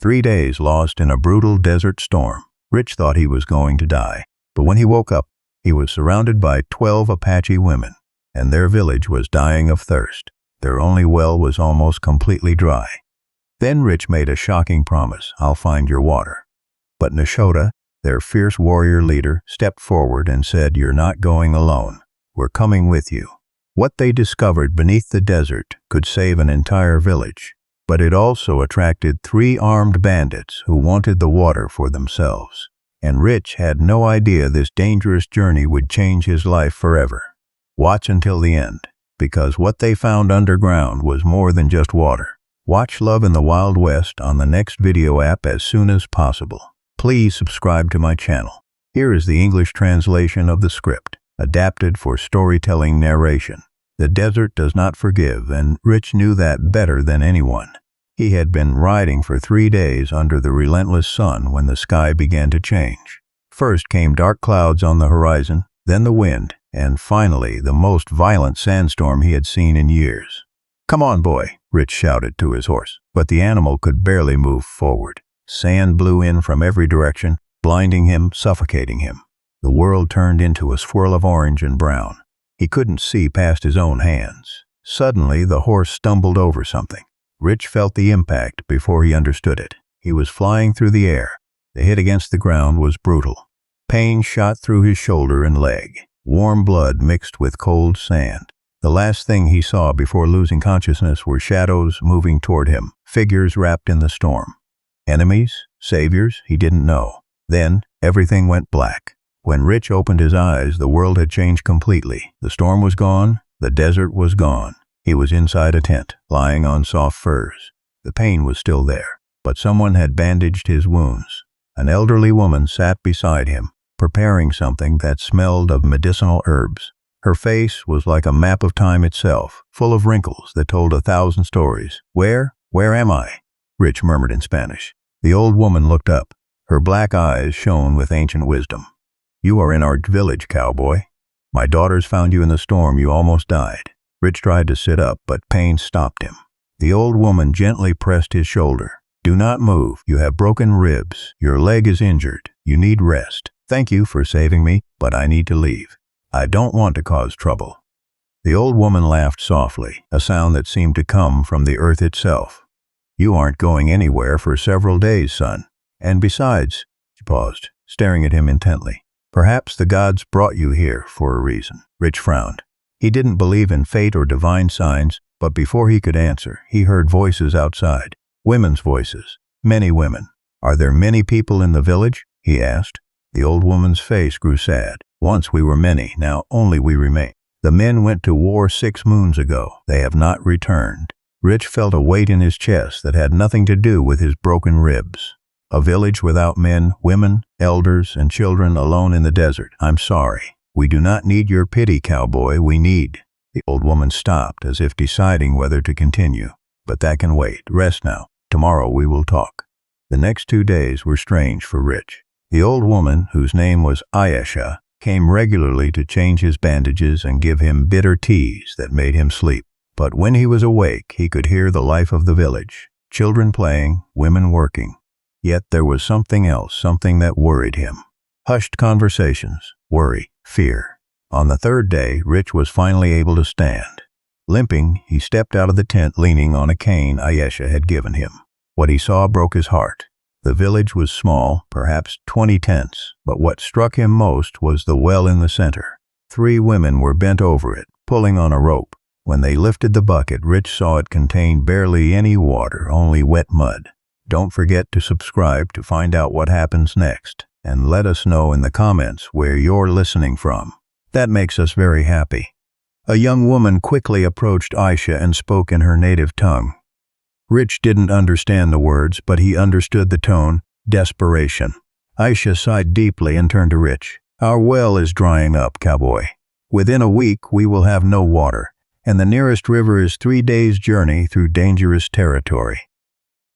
3 days lost in a brutal desert storm. Rich thought he was going to die, but when he woke up, he was surrounded by 12 Apache women, and their village was dying of thirst. Their only well was almost completely dry. Then Rich made a shocking promise: "I'll find your water." But Nashota, their fierce warrior leader, stepped forward and said, "You're not going alone. We're coming with you." What they discovered beneath the desert could save an entire village, but it also attracted 3 armed bandits who wanted the water for themselves. And Rich had no idea this dangerous journey would change his life forever. Watch until the end, because what they found underground was more than just water. Watch Love in the Wild West on the next video app as soon as possible. Please subscribe to my channel. Here is the English translation of the script, adapted for storytelling narration. The desert does not forgive, and Rich knew that better than anyone. He had been riding for 3 days under the relentless sun when the sky began to change. First came dark clouds on the horizon, then the wind, and finally the most violent sandstorm he had seen in years. "Come on, boy," Rich shouted to his horse, but the animal could barely move forward. Sand blew in from every direction, blinding him, suffocating him. The world turned into a swirl of orange and brown. He couldn't see past his own hands. Suddenly, the horse stumbled over something. Rich felt the impact before he understood it. He was flying through the air. The hit against the ground was brutal. Pain shot through his shoulder and leg. Warm blood mixed with cold sand. The last thing he saw before losing consciousness were shadows moving toward him, figures wrapped in the storm. Enemies? Saviors? He didn't know. Then, everything went black. When Rich opened his eyes, the world had changed completely. The storm was gone. The desert was gone. He was inside a tent, lying on soft furs. The pain was still there, but someone had bandaged his wounds. An elderly woman sat beside him, preparing something that smelled of medicinal herbs. Her face was like a map of time itself, full of wrinkles that told 1,000 stories. Where am I?" Rich murmured in Spanish. The old woman looked up. Her black eyes shone with ancient wisdom. "You are in our village, Cowboy. My daughters found you in the storm. You almost died." Rich tried to sit up, but pain stopped him. The old woman gently pressed his shoulder. "Do not move. You have broken ribs. Your leg is injured. You need rest. Thank you for saving me, but I need to leave. I don't want to cause trouble." The old woman laughed softly, a sound that seemed to come from the earth itself. "You aren't going anywhere for several days, son. And besides," she paused, staring at him intently, "perhaps the gods brought you here for a reason." Rich frowned. He didn't believe in fate or divine signs, but before he could answer, he heard voices outside. Women's voices. Many women. "Are there many people in the village?" he asked. The old woman's face grew sad. "Once we were many, now only we remain. The men went to war 6 moons ago. They have not returned." Rich felt a weight in his chest that had nothing to do with his broken ribs. A village without men, women, elders, and children alone in the desert. "I'm sorry. We do not need your pity, Cowboy. We need—" The old woman stopped, as if deciding whether to continue. "But that can wait. Rest now. Tomorrow we will talk." The next 2 days were strange for Rich. The old woman, whose name was Apache, came regularly to change his bandages and give him bitter teas that made him sleep. But when he was awake, he could hear the life of the village. Children playing, women working. Yet there was something else, something that worried him. Hushed conversations, worry, fear. On the 3rd day, Rich was finally able to stand. Limping, he stepped out of the tent leaning on a cane Apache had given him. What he saw broke his heart. The village was small, perhaps 20 tents, but what struck him most was the well in the center. 3 women were bent over it, pulling on a rope. When they lifted the bucket, Rich saw it contained barely any water, only wet mud. Don't forget to subscribe to find out what happens next, and let us know in the comments where you're listening from. That makes us very happy. A young woman quickly approached Aisha and spoke in her native tongue. Rich didn't understand the words, but he understood the tone: desperation. Aisha sighed deeply and turned to Rich. "Our well is drying up, Cowboy. Within a week we will have no water, and the nearest river is 3 days' journey through dangerous territory."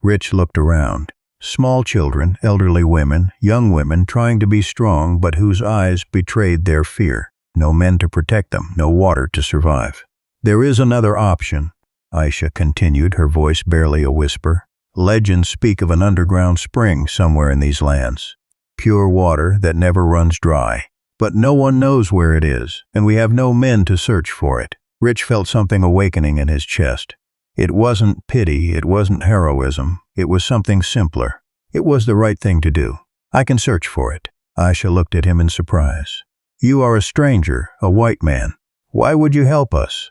Rich looked around. Small children, elderly women, young women trying to be strong but whose eyes betrayed their fear. No men to protect them, no water to survive. "There is another option," Aisha continued, her voice barely a whisper. Legends speak of an underground spring somewhere in these lands. Pure water that never runs dry. But no one knows where it is, and we have no men to search for it. Rich felt something awakening in his chest. It wasn't pity, it wasn't heroism, it was something simpler. It was the right thing to do. I can search for it. Aisha looked at him in surprise. You are a stranger, a white man. Why would you help us?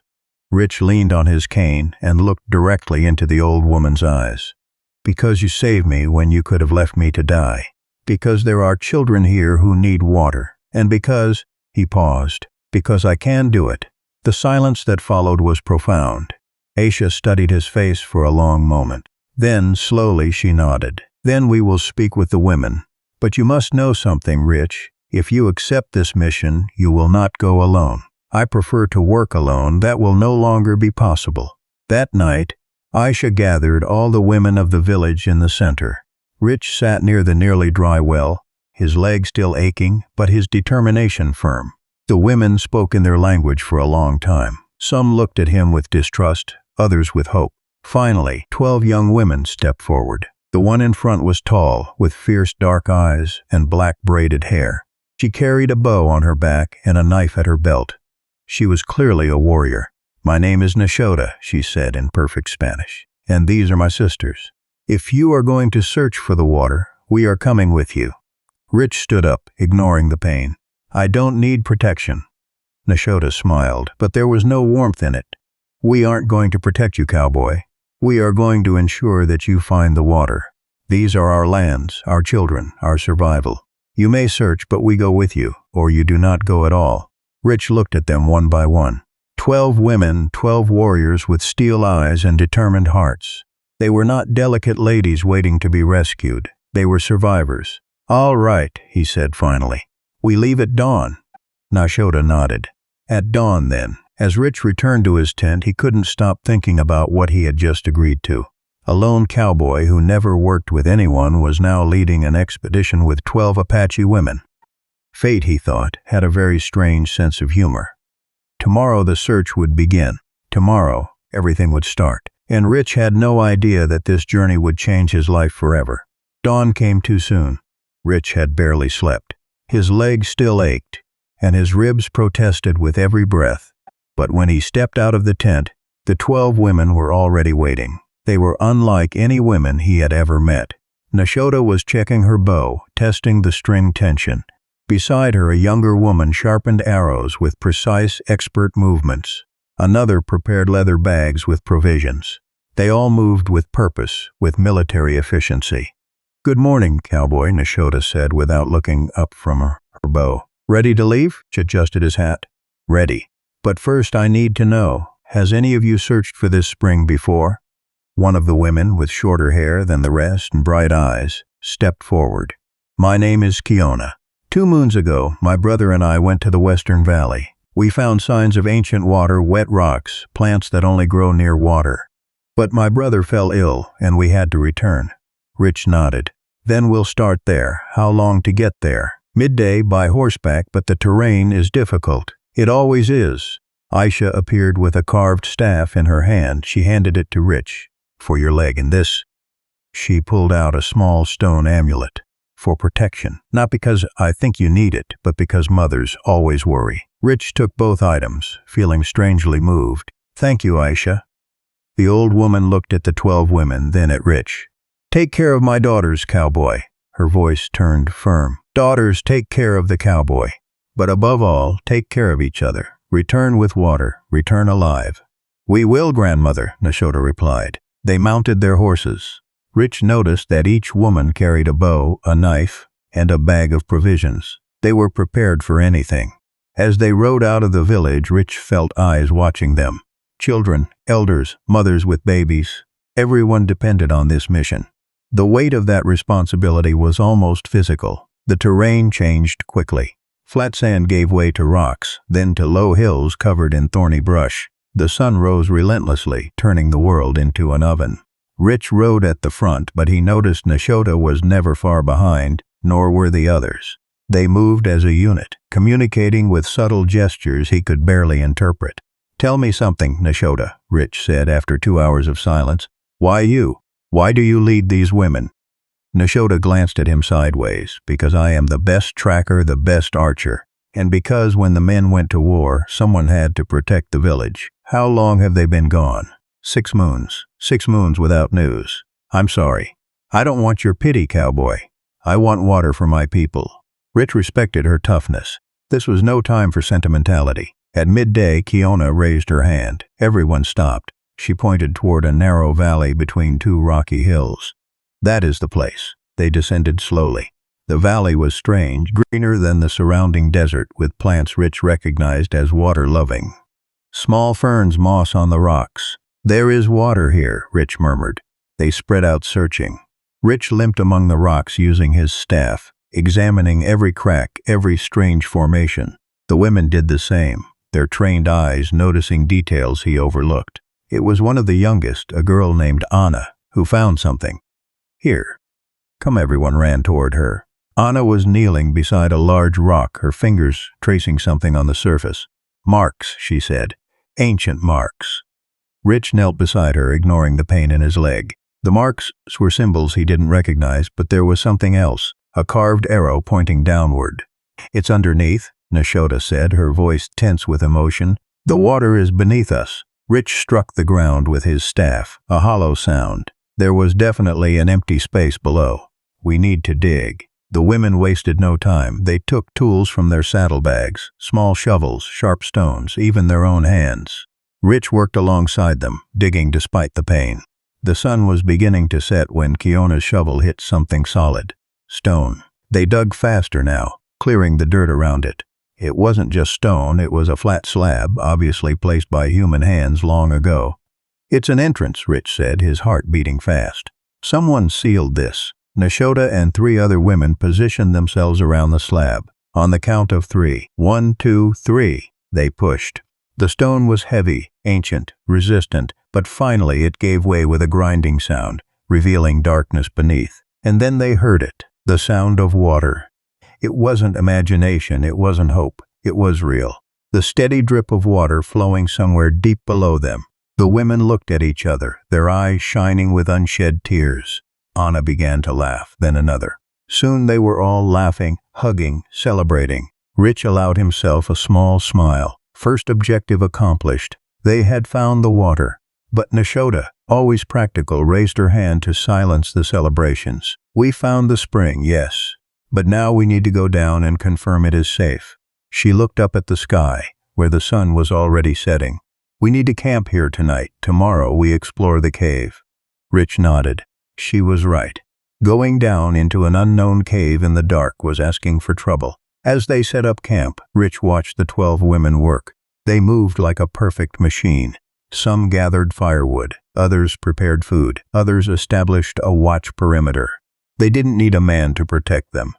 Rich leaned on his cane and looked directly into the old woman's eyes. Because you saved me when you could have left me to die. Because there are children here who need water. And because, he paused, because I can do it. The silence that followed was profound. Aisha studied his face for a long moment. Then, slowly, she nodded. Then we will speak with the women. But you must know something, Rich. If you accept this mission, you will not go alone. I prefer to work alone. That will no longer be possible. That night, Aisha gathered all the women of the village in the center. Rich sat near the nearly dry well, his leg still aching, but his determination firm. The women spoke in their language for a long time. Some looked at him with distrust, others with hope. Finally, 12 young women stepped forward. The one in front was tall, with fierce dark eyes and black braided hair. She carried a bow on her back and a knife at her belt. She was clearly a warrior. My name is Nashoda, she said in perfect Spanish, and these are my sisters. If you are going to search for the water, we are coming with you. Rich stood up, ignoring the pain. I don't need protection. Nashoda smiled, but there was no warmth in it. We aren't going to protect you, Cowboy. We are going to ensure that you find the water. These are our lands, our children, our survival. You may search, but we go with you, or you do not go at all. Rich looked at them one by one. 12 women, 12 warriors with steel eyes and determined hearts. They were not delicate ladies waiting to be rescued. They were survivors. All right, he said finally. We leave at dawn. Nashoda nodded. At dawn, then. As Rich returned to his tent, he couldn't stop thinking about what he had just agreed to. A lone cowboy who never worked with anyone was now leading an expedition with 12 Apache women. Fate, he thought, had a very strange sense of humor. Tomorrow the search would begin. Tomorrow, everything would start. And Rich had no idea that this journey would change his life forever. Dawn came too soon. Rich had barely slept. His legs still ached, and his ribs protested with every breath. But when he stepped out of the tent, the 12 women were already waiting. They were unlike any women he had ever met. Nashoda was checking her bow, testing the string tension. Beside her, a younger woman sharpened arrows with precise, expert movements. Another prepared leather bags with provisions. They all moved with purpose, with military efficiency. Good morning, Cowboy, Nashoda said without looking up from her bow. Ready to leave? Ch adjusted his hat. Ready. But first I need to know, has any of you searched for this spring before? One of the women, with shorter hair than the rest and bright eyes, stepped forward. My name is Kiona. 2 moons ago, my brother and I went to the Western Valley. We found signs of ancient water, wet rocks, plants that only grow near water. But my brother fell ill, and we had to return. Rich nodded. Then we'll start there. How long to get there? Midday by horseback, but the terrain is difficult. It always is. Aisha appeared with a carved staff in her hand. She handed it to Rich. For your leg, and this. She pulled out a small stone amulet. For protection. Not because I think you need it, but because mothers always worry. Rich took both items, feeling strangely moved. Thank you, Aisha. The old woman looked at the 12 women, then at Rich. Take care of my daughters, Cowboy. Her voice turned firm. Daughters, take care of the cowboy. But above all, take care of each other. Return with water. Return alive. We will, grandmother, Nashoda replied. They mounted their horses. Rich noticed that each woman carried a bow, a knife, and a bag of provisions. They were prepared for anything. As they rode out of the village, Rich felt eyes watching them. Children, elders, mothers with babies. Everyone depended on this mission. The weight of that responsibility was almost physical. The terrain changed quickly. Flat sand gave way to rocks, then to low hills covered in thorny brush. The sun rose relentlessly, turning the world into an oven. Rich rode at the front, but he noticed Nashoda was never far behind, nor were the others. They moved as a unit, communicating with subtle gestures he could barely interpret. Tell me something, Nashoda, Rich said after 2 hours of silence. Why you? Why do you lead these women? Nashota glanced at him sideways. Because I am the best tracker, the best archer. And because when the men went to war, someone had to protect the village. How long have they been gone? 6 moons. 6 moons without news. I'm sorry. I don't want your pity, Cowboy. I want water for my people. Rich respected her toughness. This was no time for sentimentality. At midday, Kiona raised her hand. Everyone stopped. She pointed toward a narrow valley between 2 rocky hills. That is the place. They descended slowly. The valley was strange, greener than the surrounding desert, with plants Rich recognized as water-loving. Small ferns, moss on the rocks. There is water here, Rich murmured. They spread out searching. Rich limped among the rocks using his staff, examining every crack, every strange formation. The women did the same, their trained eyes noticing details he overlooked. It was one of the youngest, a girl named Anna, who found something. Here. Come, everyone ran toward her. Anna was kneeling beside a large rock, her fingers tracing something on the surface. Marks, she said. Ancient marks. Rich knelt beside her, ignoring the pain in his leg. The marks were symbols he didn't recognize, but there was something else, a carved arrow pointing downward. It's underneath, Nashota said, her voice tense with emotion. The water is beneath us. Rich struck the ground with his staff, a hollow sound. There was definitely an empty space below. We need to dig. The women wasted no time. They took tools from their saddlebags, small shovels, sharp stones, even their own hands. Rich worked alongside them, digging despite the pain. The sun was beginning to set when Kiona's shovel hit something solid. Stone. They dug faster now, clearing the dirt around it. It wasn't just stone, it was a flat slab, obviously placed by human hands long ago. It's an entrance, Rich said, his heart beating fast. Someone sealed this. Nashota and 3 other women positioned themselves around the slab. On the count of 3. 1, 2, 3. They pushed. The stone was heavy, ancient, resistant, but finally it gave way with a grinding sound, revealing darkness beneath. And then they heard it, the sound of water. It wasn't imagination, it wasn't hope, it was real. The steady drip of water flowing somewhere deep below them. The women looked at each other, their eyes shining with unshed tears. Anna began to laugh, then another. Soon they were all laughing, hugging, celebrating. Rich allowed himself a small smile. First objective accomplished. They had found the water. But Nashota, always practical, raised her hand to silence the celebrations. We found the spring, yes. But now we need to go down and confirm it is safe. She looked up at the sky, where the sun was already setting. We need to camp here tonight. Tomorrow we explore the cave. Rich nodded. She was right. Going down into an unknown cave in the dark was asking for trouble. As they set up camp, Rich watched the 12 women work. They moved like a perfect machine. Some gathered firewood, others prepared food, others established a watch perimeter. They didn't need a man to protect them.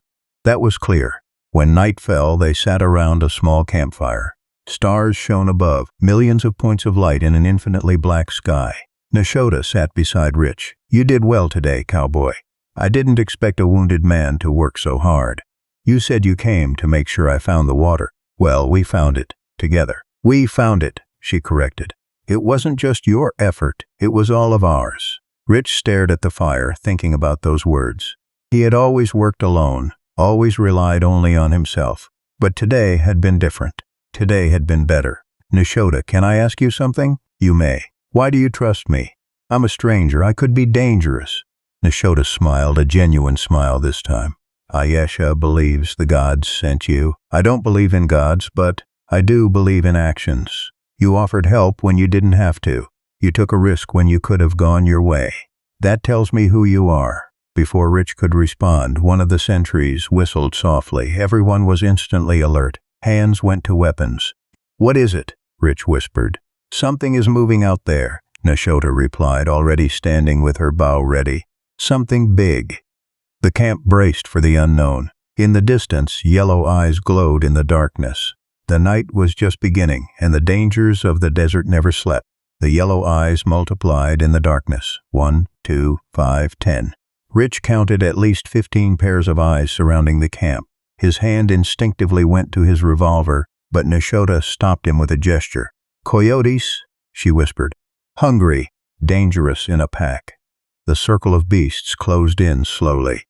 That was clear. When night fell, they sat around a small campfire. Stars shone above, millions of points of light in an infinitely black sky. Nashota sat beside Rich. You did well today, Cowboy. I didn't expect a wounded man to work so hard. You said you came to make sure I found the water. Well, we found it, together. We found it, she corrected. It wasn't just your effort, it was all of ours. Rich stared at the fire, thinking about those words. He had always worked alone, always relied only on himself. But today had been different. Today had been better. Nashota, can I ask you something? You may. Why do you trust me? I'm a stranger. I could be dangerous. Nashota smiled, a genuine smile this time. Ayesha believes the gods sent you. I don't believe in gods, but I do believe in actions. You offered help when you didn't have to. You took a risk when you could have gone your way. That tells me who you are. Before Rich could respond, one of the sentries whistled softly. Everyone was instantly alert. Hands went to weapons. What is it? Rich whispered. Something is moving out there, Nashota replied, already standing with her bow ready. Something big. The camp braced for the unknown. In the distance, yellow eyes glowed in the darkness. The night was just beginning, and the dangers of the desert never slept. The yellow eyes multiplied in the darkness. 1, 2, 5, 10. Rich counted at least 15 pairs of eyes surrounding the camp. His hand instinctively went to his revolver, but Nashota stopped him with a gesture. Coyotes, she whispered. Hungry, dangerous in a pack. The circle of beasts closed in slowly.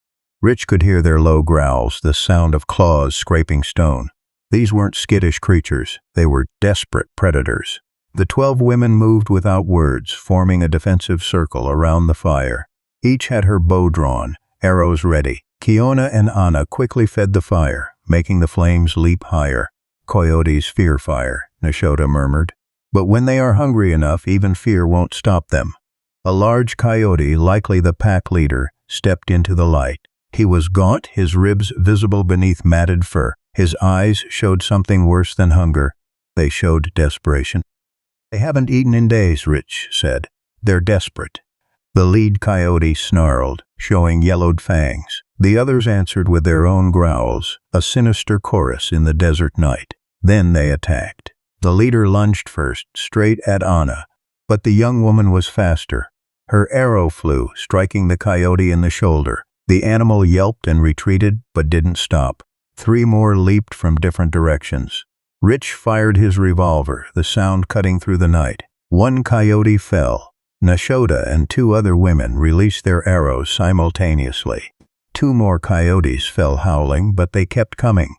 Rich could hear their low growls, the sound of claws scraping stone. These weren't skittish creatures, they were desperate predators. The 12 women moved without words, forming a defensive circle around the fire. Each had her bow drawn, arrows ready. Kiona and Anna quickly fed the fire, making the flames leap higher. Coyotes fear fire, Nashota murmured. But when they are hungry enough, even fear won't stop them. A large coyote, likely the pack leader, stepped into the light. He was gaunt, his ribs visible beneath matted fur. His eyes showed something worse than hunger. They showed desperation. "They haven't eaten in days," Rich said. "They're desperate." The lead coyote snarled, showing yellowed fangs. The others answered with their own growls, a sinister chorus in the desert night. Then they attacked. The leader lunged first, straight at Anna, but the young woman was faster. Her arrow flew, striking the coyote in the shoulder. The animal yelped and retreated, but didn't stop. 3 more leaped from different directions. Rich fired his revolver, the sound cutting through the night. 1 coyote fell. Nashota and 2 other women released their arrows simultaneously. 2 more coyotes fell howling, but they kept coming.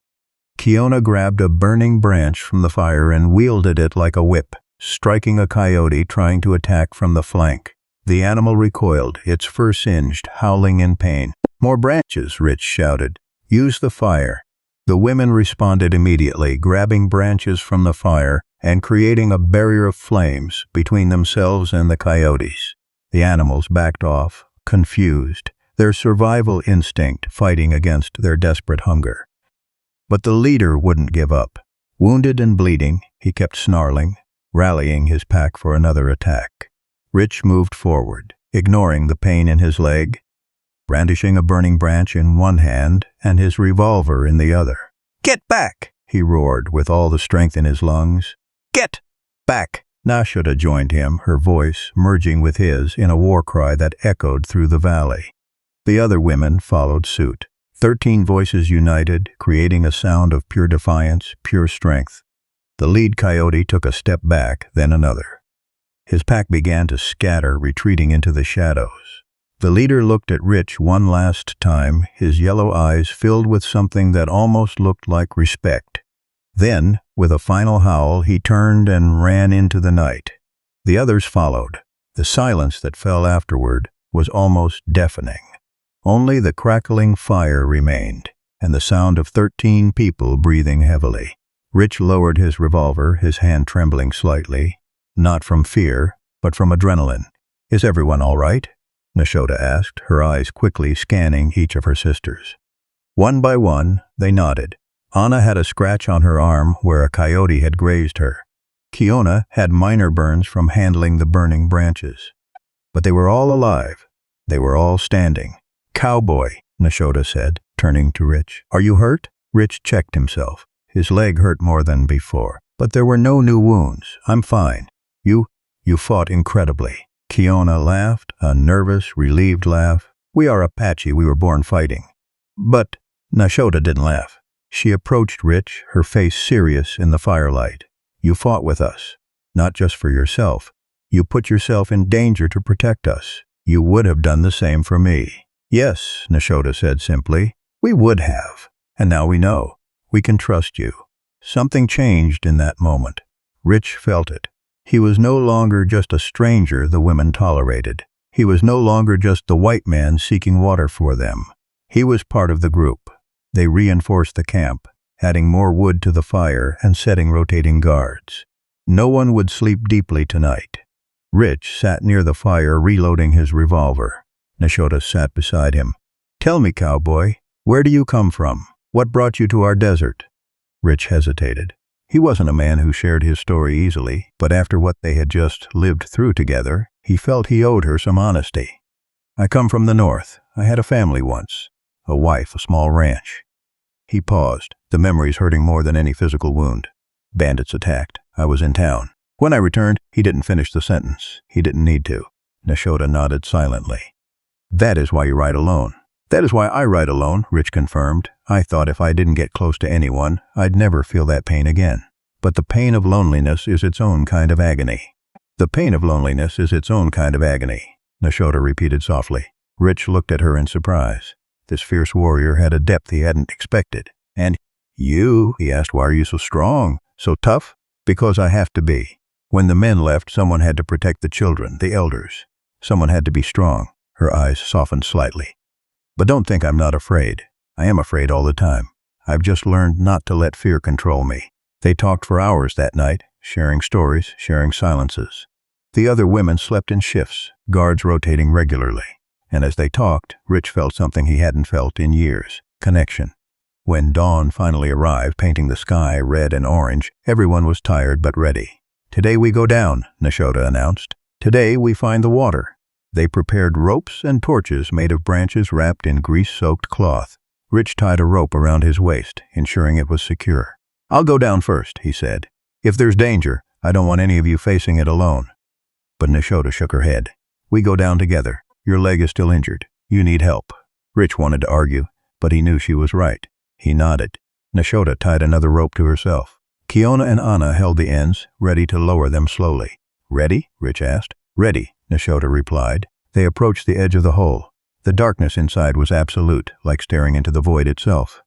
Kiona grabbed a burning branch from the fire and wielded it like a whip, striking a coyote trying to attack from the flank. The animal recoiled, its fur singed, howling in pain. "More branches," Rich shouted. "Use the fire." The women responded immediately, grabbing branches from the fire and creating a barrier of flames between themselves and the coyotes. The animals backed off, confused, their survival instinct fighting against their desperate hunger. But the leader wouldn't give up. Wounded and bleeding, he kept snarling, rallying his pack for another attack. Rich moved forward, ignoring the pain in his leg, brandishing a burning branch in one hand and his revolver in the other. "Get back!" he roared with all the strength in his lungs. "Get back!" Nashota joined him, her voice merging with his in a war cry that echoed through the valley. The other women followed suit. 13 voices united, creating a sound of pure defiance, pure strength. The lead coyote took a step back, then another. His pack began to scatter, retreating into the shadows. The leader looked at Rich one last time, his yellow eyes filled with something that almost looked like respect. Then, with a final howl, he turned and ran into the night. The others followed. The silence that fell afterward was almost deafening. Only the crackling fire remained, and the sound of 13 people breathing heavily. Rich lowered his revolver, his hand trembling slightly, not from fear, but from adrenaline. "Is everyone all right?" Nashota asked, her eyes quickly scanning each of her sisters. One by one, they nodded. Anna had a scratch on her arm where a coyote had grazed her. Kiona had minor burns from handling the burning branches. But they were all alive. They were all standing. "Cowboy," Nashota said, turning to Rich. "Are you hurt?" Rich checked himself. His leg hurt more than before. "But there were no new wounds. I'm fine." You fought incredibly." Kiona laughed, a nervous, relieved laugh. "We are Apache, we were born fighting." But Nashota didn't laugh. She approached Rich, her face serious in the firelight. "You fought with us, not just for yourself. You put yourself in danger to protect us. You would have done the same for me." "Yes," Nashota said simply. "We would have. And now we know. We can trust you." Something changed in that moment. Rich felt it. He was no longer just a stranger the women tolerated. He was no longer just the white man seeking water for them. He was part of the group. They reinforced the camp, adding more wood to the fire and setting rotating guards. No one would sleep deeply tonight. Rich sat near the fire reloading his revolver. Nashota sat beside him. "Tell me, Cowboy, where do you come from? What brought you to our desert?" Rich hesitated. He wasn't a man who shared his story easily, but after what they had just lived through together, he felt he owed her some honesty. "I come from the north. I had a family once. A wife, a small ranch." He paused, the memories hurting more than any physical wound. "Bandits attacked. I was in town. When I returned," he didn't finish the sentence. He didn't need to. Nashota nodded silently. "That is why you ride alone." "That is why I ride alone," Rich confirmed. "I thought if I didn't get close to anyone, I'd never feel that pain again. But the pain of loneliness is its own kind of agony." "The pain of loneliness is its own kind of agony." Nashota repeated softly. Rich looked at her in surprise. This fierce warrior had a depth he hadn't expected. And you, he asked, why are you so strong, so tough? Because I have to be. When the men left, someone had to protect the children, the elders. Someone had to be strong. Her eyes softened slightly. But don't think I'm not afraid. I am afraid all the time. I've just learned not to let fear control me. They talked for hours that night, sharing stories, sharing silences. The other women slept in shifts, guards rotating regularly. And as they talked, Rich felt something he hadn't felt in years: connection. When dawn finally arrived, painting the sky red and orange, everyone was tired but ready. Today we go down, Nashota announced. Today we find the water. They prepared ropes and torches made of branches wrapped in grease-soaked cloth. Rich tied a rope around his waist, ensuring it was secure. I'll go down first, he said. If there's danger, I don't want any of you facing it alone. But Nashota shook her head. We go down together. Your leg is still injured. You need help. Rich wanted to argue, but he knew she was right. He nodded. Nashota tied another rope to herself. Kiona and Anna held the ends, ready to lower them slowly. Ready? Rich asked. Ready, Nashota replied. They approached the edge of the hole. The darkness inside was absolute, like staring into the void itself.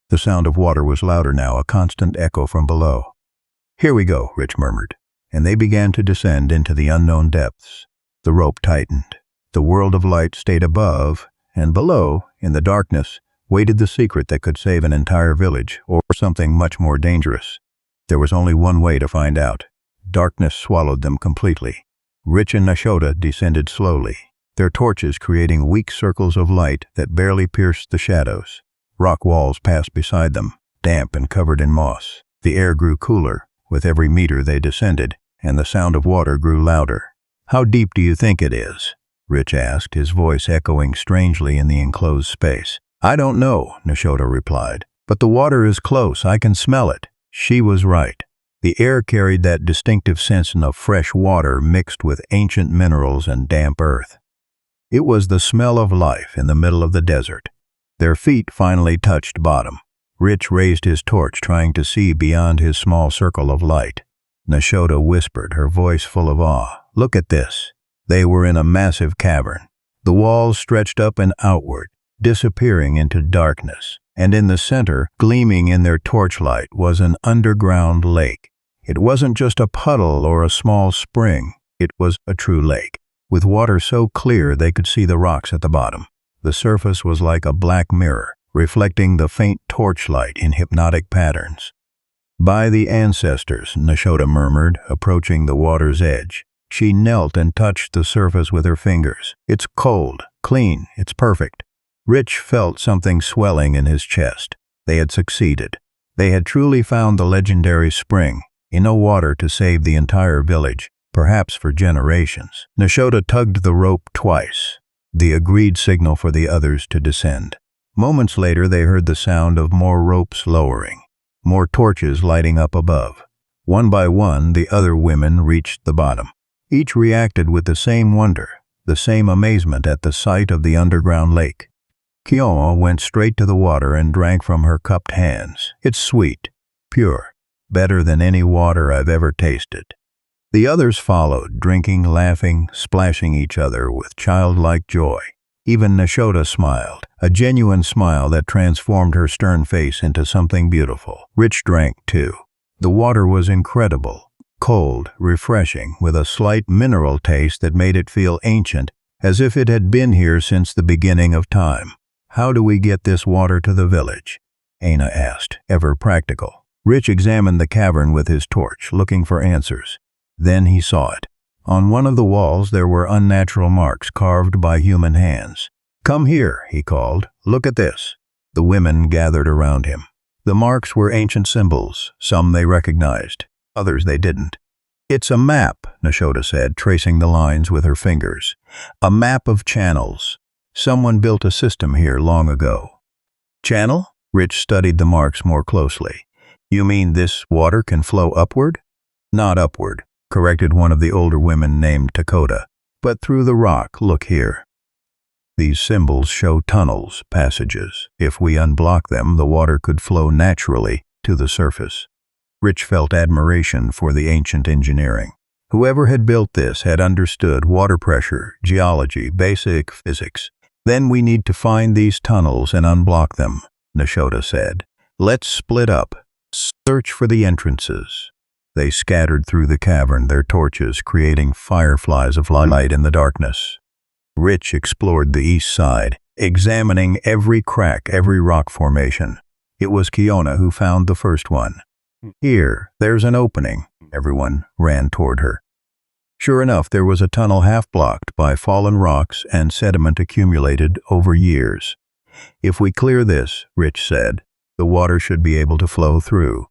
The sound of water was louder now, a constant echo from below. Here we go, Rich murmured. And they began to descend into the unknown depths. The rope tightened. The world of light stayed above, and below, in the darkness, waited the secret that could save an entire village, or something much more dangerous. There was only one way to find out. Darkness swallowed them completely. Rich and Nashota descended slowly, their torches creating weak circles of light that barely pierced the shadows. Rock walls passed beside them, damp and covered in moss. The air grew cooler with every meter they descended, and the sound of water grew louder. How deep do you think it is? Rich asked, his voice echoing strangely in the enclosed space. I don't know, Nashota replied, but the water is close. I can smell it. She was right. The air carried that distinctive sense of fresh water mixed with ancient minerals and damp earth. It was the smell of life in the middle of the desert. Their feet finally touched bottom. Rich raised his torch, trying to see beyond his small circle of light. Nashota whispered, her voice full of awe. Look at this. They were in a massive cavern. The walls stretched up and outward, disappearing into darkness. And in the center, gleaming in their torchlight, was an underground lake. It wasn't just a puddle or a small spring. It was a true lake, with water so clear they could see the rocks at the bottom. The surface was like a black mirror, reflecting the faint torchlight in hypnotic patterns. By the ancestors, Nashota murmured, approaching the water's edge. She knelt and touched the surface with her fingers. It's cold, clean, it's perfect. Rich felt something swelling in his chest. They had succeeded. They had truly found the legendary spring, enough water to save the entire village, perhaps for generations. Nashota tugged the rope twice, the agreed signal for the others to descend. Moments later, they heard the sound of more ropes lowering, more torches lighting up above. One by one, the other women reached the bottom. Each reacted with the same wonder, the same amazement at the sight of the underground lake. Kiona went straight to the water and drank from her cupped hands. It's sweet, pure, better than any water I've ever tasted. The others followed, drinking, laughing, splashing each other with childlike joy. Even Nashota smiled, a genuine smile that transformed her stern face into something beautiful. Rich drank too. The water was incredible, cold, refreshing, with a slight mineral taste that made it feel ancient, as if it had been here since the beginning of time. How do we get this water to the village? Aina asked, ever practical. Rich examined the cavern with his torch, looking for answers. Then he saw it. On one of the walls there were unnatural marks carved by human hands. Come here, he called. Look at this. The women gathered around him. The marks were ancient symbols. Some they recognized, others they didn't. It's a map, Nashota said, tracing the lines with her fingers. A map of channels. Someone built a system here long ago. Channel? Rich studied the marks more closely. You mean this water can flow upward? Not upward, corrected one of the older women named Dakota, but through the rock. Look here. These symbols show tunnels, passages. If we unblock them, the water could flow naturally to the surface. Rich felt admiration for the ancient engineering. Whoever had built this had understood water pressure, geology, basic physics. Then we need to find these tunnels and unblock them, Nashota said. Let's split up. Search for the entrances. They scattered through the cavern, their torches creating fireflies of light in the darkness. Rich explored the east side, examining every crack, every rock formation. It was Kiona who found the first one. Here, there's an opening. Everyone ran toward her. Sure enough, there was a tunnel half blocked by fallen rocks and sediment accumulated over years. If we clear this, Rich said, the water should be able to flow through.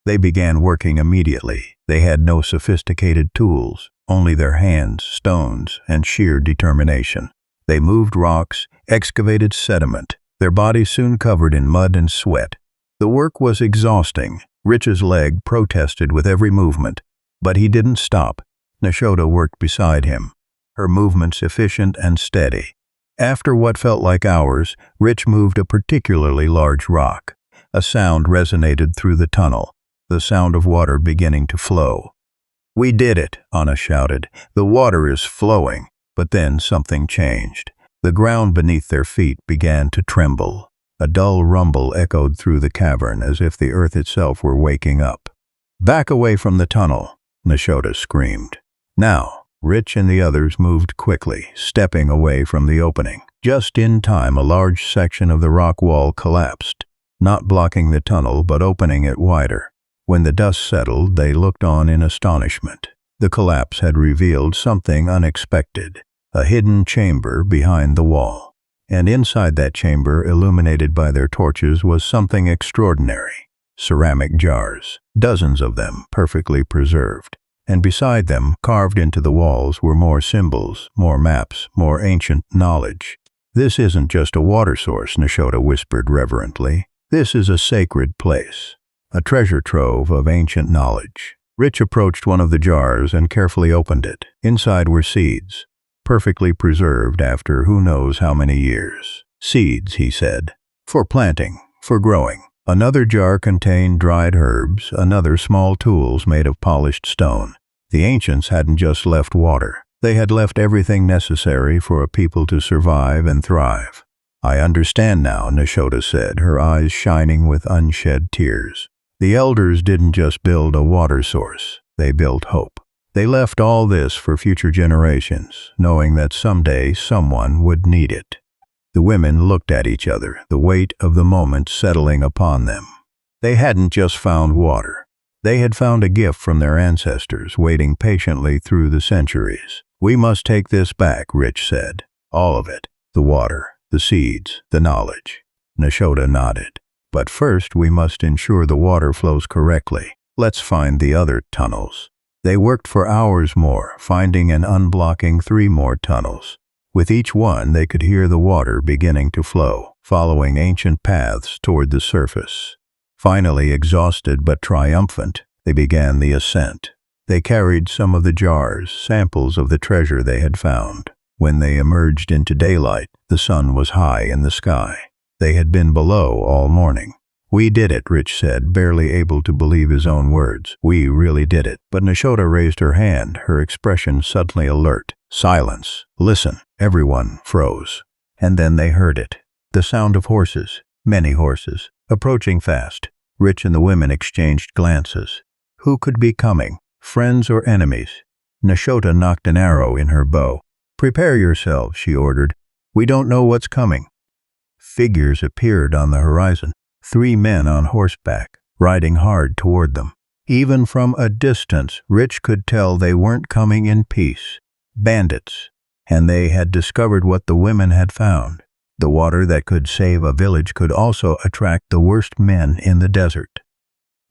They began working immediately. They had no sophisticated tools, only their hands, stones, and sheer determination. They moved rocks, excavated sediment, their bodies soon covered in mud and sweat. The work was exhausting. Rich's leg protested with every movement, but he didn't stop. Nashota worked beside him, her movements efficient and steady. After what felt like hours, Rich moved a particularly large rock. A sound resonated through the tunnel, the sound of water beginning to flow. "We did it," Anna shouted. "The water is flowing." But then something changed. The ground beneath their feet began to tremble. A dull rumble echoed through the cavern as if the earth itself were waking up. "Back away from the tunnel," Nashota screamed. Now, Rich and the others moved quickly, stepping away from the opening. Just in time, a large section of the rock wall collapsed, not blocking the tunnel but opening it wider. When the dust settled, they looked on in astonishment. The collapse had revealed something unexpected, a hidden chamber behind the wall. And inside that chamber, illuminated by their torches, was something extraordinary. Ceramic jars, dozens of them, perfectly preserved. And beside them, carved into the walls, were more symbols, more maps, more ancient knowledge. "This isn't just a water source," Nashota whispered reverently. "This is a sacred place, a treasure trove of ancient knowledge." Rich approached one of the jars and carefully opened it. Inside were seeds, perfectly preserved after who knows how many years. "Seeds," he said, "for planting, for growing." Another jar contained dried herbs, another small tools made of polished stone. The ancients hadn't just left water. They had left everything necessary for a people to survive and thrive. "I understand now," Nashota said, her eyes shining with unshed tears. "The elders didn't just build a water source. They built hope. They left all this for future generations, knowing that someday someone would need it." The women looked at each other, the weight of the moment settling upon them. They hadn't just found water. They had found a gift from their ancestors, waiting patiently through the centuries. "We must take this back," Rich said. "All of it. The water, the seeds, the knowledge." Nashota nodded. "But first we must ensure the water flows correctly. Let's find the other tunnels." They worked for hours more, finding and unblocking 3 more tunnels. With each one, they could hear the water beginning to flow, following ancient paths toward the surface. Finally, exhausted but triumphant, they began the ascent. They carried some of the jars, samples of the treasure they had found. When they emerged into daylight, the sun was high in the sky. They had been below all morning. "We did it," Rich said, barely able to believe his own words. "We really did it." But Nashota raised her hand, her expression suddenly alert. "Silence. Listen." Everyone froze. And then they heard it. The sound of horses, many horses, approaching fast. Rich and the women exchanged glances. Who could be coming? Friends or enemies? Nashota knocked an arrow in her bow. "Prepare yourselves," she ordered. "We don't know what's coming." Figures appeared on the horizon. 3 men on horseback, riding hard toward them. Even from a distance, Rich could tell they weren't coming in peace. Bandits. And they had discovered what the women had found. The water that could save a village could also attract the worst men in the desert.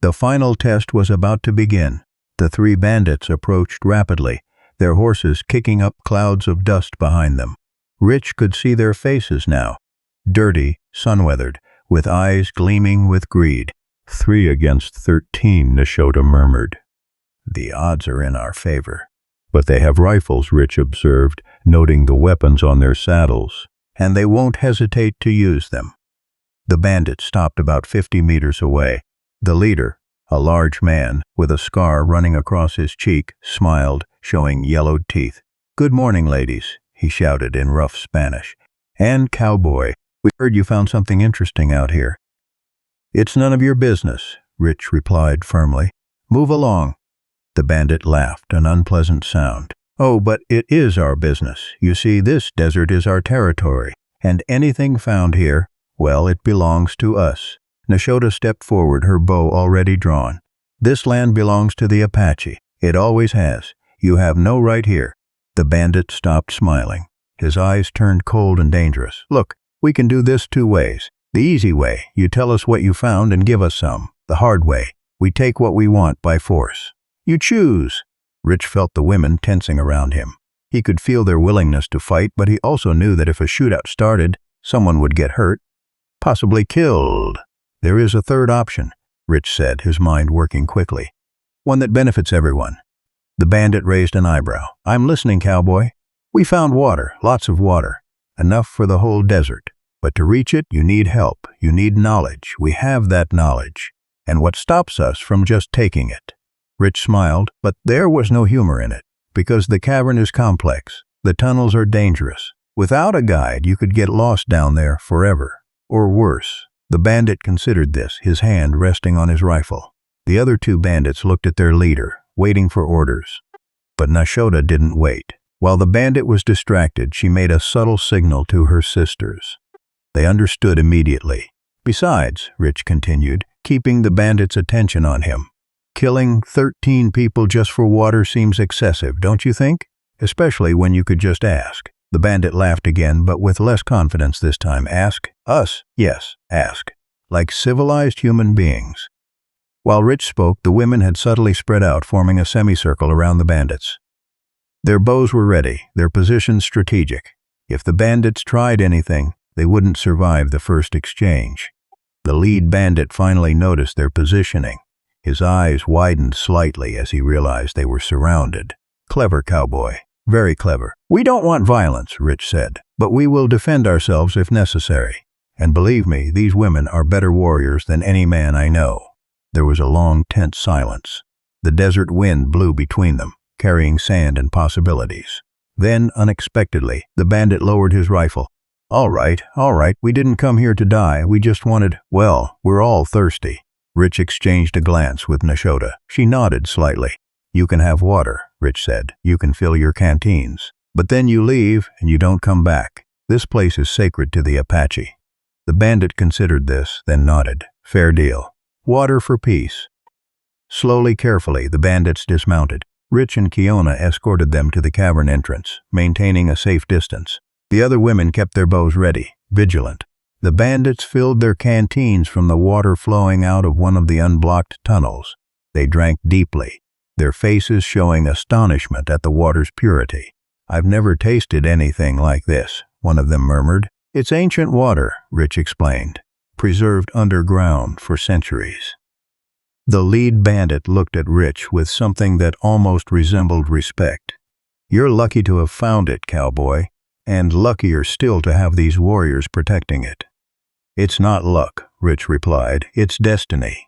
The final test was about to begin. The 3 bandits approached rapidly, their horses kicking up clouds of dust behind them. Rich could see their faces now, dirty, sun-weathered, with eyes gleaming with greed. 3 against 13, Nashota murmured. "The odds are in our favor." "But they have rifles," Rich observed, noting the weapons on their saddles. "And they won't hesitate to use them." The bandit stopped about 50 meters away. The leader, A large man, with a scar running across his cheek, smiled, showing yellowed teeth. "Good morning, ladies," he shouted in rough Spanish. "And Cowboy, we heard you found something interesting out here." "It's none of your business," Rich replied firmly. "Move along." The bandit laughed, an unpleasant sound. "Oh, but it is our business. You see, this desert is our territory, and anything found here, well, it belongs to us." Nashota stepped forward, her bow already drawn. "This land belongs to the Apache. It always has. You have no right here." The bandit stopped smiling. His eyes turned cold and dangerous. "Look, we can do this 2 ways. The easy way, you tell us what you found and give us some. The hard way, we take what we want by force. You choose." Rich felt the women tensing around him. He could feel their willingness to fight, but he also knew that if a shootout started, someone would get hurt, possibly killed. "There is a third option," Rich said, his mind working quickly. "One that benefits everyone." The bandit raised an eyebrow. "I'm listening, Cowboy." "We found water, lots of water, enough for the whole desert. But to reach it, you need help, you need knowledge. We have that knowledge. And what stops us from just taking it?" Rich smiled, but there was no humor in it. "Because the cavern is complex. The tunnels are dangerous. Without a guide, you could get lost down there forever. Or worse." The bandit considered this, his hand resting on his rifle. The other 2 bandits looked at their leader, waiting for orders. But Nashota didn't wait. While the bandit was distracted, she made a subtle signal to her sisters. They understood immediately. "Besides," Rich continued, keeping the bandits' attention on him, "killing 13 people just for water seems excessive, don't you think? Especially when you could just ask." The bandit laughed again, but with less confidence this time. "Ask? Us? Yes, ask. Like civilized human beings." While Rich spoke, the women had subtly spread out, forming a semicircle around the bandits. Their bows were ready, their positions strategic. If the bandits tried anything, they wouldn't survive the first exchange. The lead bandit finally noticed their positioning. His eyes widened slightly as he realized they were surrounded. "Clever, Cowboy. Very clever." "We don't want violence," Rich said, "but we will defend ourselves if necessary. And believe me, these women are better warriors than any man I know." There was a long, tense silence. The desert wind blew between them, carrying sand and possibilities. Then, unexpectedly, the bandit lowered his rifle. All right, we didn't come here to die, we just wanted, well, we're all thirsty." Rich exchanged a glance with Nashota. She nodded slightly. "You can have water," Rich said. "You can fill your canteens. But then you leave and you don't come back. This place is sacred to the Apache." The bandit considered this, then nodded. "Fair deal. Water for peace." Slowly, carefully, the bandits dismounted. Rich and Kiona escorted them to the cavern entrance, maintaining a safe distance. The other women kept their bows ready, vigilant. The bandits filled their canteens from the water flowing out of one of the unblocked tunnels. They drank deeply, their faces showing astonishment at the water's purity. "I've never tasted anything like this," one of them murmured. "It's ancient water," Rich explained, "preserved underground for centuries." The lead bandit looked at Rich with something that almost resembled respect. "You're lucky to have found it, Cowboy, and luckier still to have these warriors protecting it." "It's not luck," Rich replied. "It's destiny."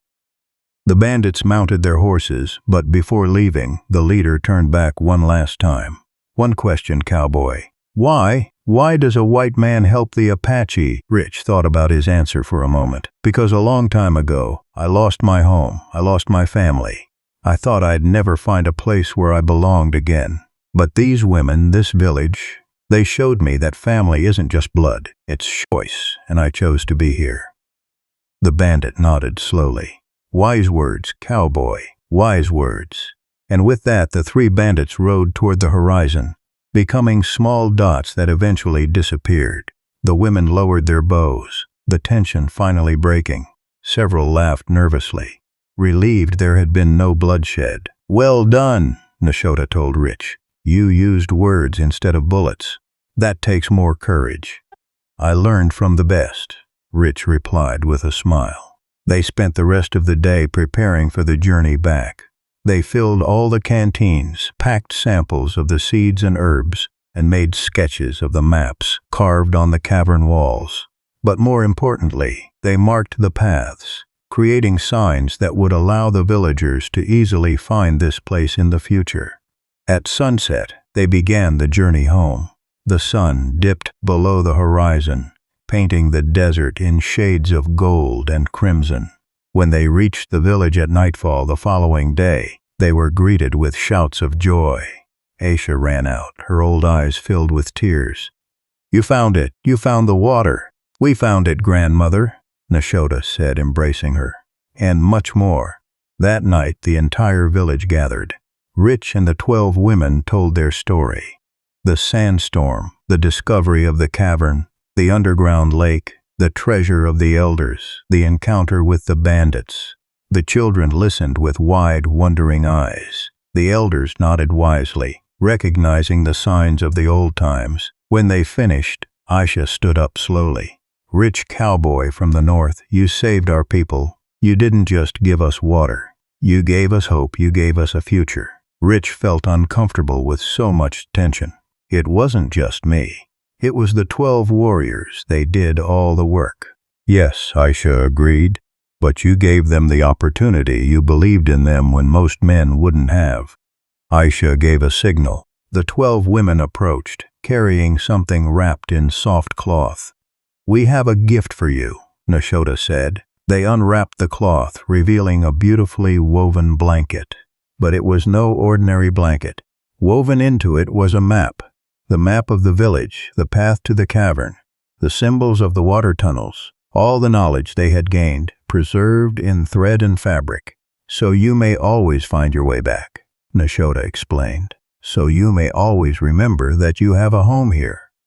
The bandits mounted their horses, but before leaving, the leader turned back one last time. "One question, Cowboy. Why does a white man help the Apache?" Rich thought about his answer for a moment. "Because a long time ago, I lost my home. I lost my family. I thought I'd never find a place where I belonged again. But these women, this village, they showed me that family isn't just blood, it's choice, and I chose to be here." The bandit nodded slowly. "Wise words, Cowboy, wise words." And with that, the 3 bandits rode toward the horizon, becoming small dots that eventually disappeared. The women lowered their bows, the tension finally breaking. Several laughed nervously, relieved there had been no bloodshed. "Well done," Nashota told Rich. "You used words instead of bullets. That takes more courage." "I learned from the best," Rich replied with a smile. They spent the rest of the day preparing for the journey back. They filled all the canteens, packed samples of the seeds and herbs, and made sketches of the maps carved on the cavern walls. But more importantly, they marked the paths. creating signs that would allow the villagers to easily find this place in the future. At sunset, they began the journey home. The sun dipped below the horizon, painting the desert in shades of gold and crimson. When they reached the village at nightfall the following day, they were greeted with shouts of joy. Aisha ran out, her old eyes filled with tears. "You found it! You found the water!" "We found it, grandmother," Nashoda said, embracing her. And much more. That night the entire village gathered. Rich and the 12 women told their story. The sandstorm, the discovery of the cavern, the underground lake, the treasure of the elders, the encounter with the bandits. The children listened with wide, wondering eyes. The elders nodded wisely, recognizing the signs of the old times. When they finished, Aisha stood up slowly. "Rich cowboy from the north, you saved our people. You didn't just give us water. You gave us hope, you gave us a future." Rich felt uncomfortable with so much tension. It wasn't just me. It was the 12 warriors. They did all the work. "Yes," Aisha agreed, "but you gave them the opportunity. You believed in them when most men wouldn't have." Aisha gave a signal. The 12 women approached, carrying something wrapped in soft cloth. "We have a gift for you," Nashoda said. They unwrapped the cloth, revealing a beautifully woven blanket. But it was no ordinary blanket. Woven into it was a map. The map of the village, the path to the cavern, the symbols of the water tunnels, all the knowledge they had gained, preserved in thread and fabric. "So you may always find your way back," Nashoda explained. "So you may always remember that you have a home here."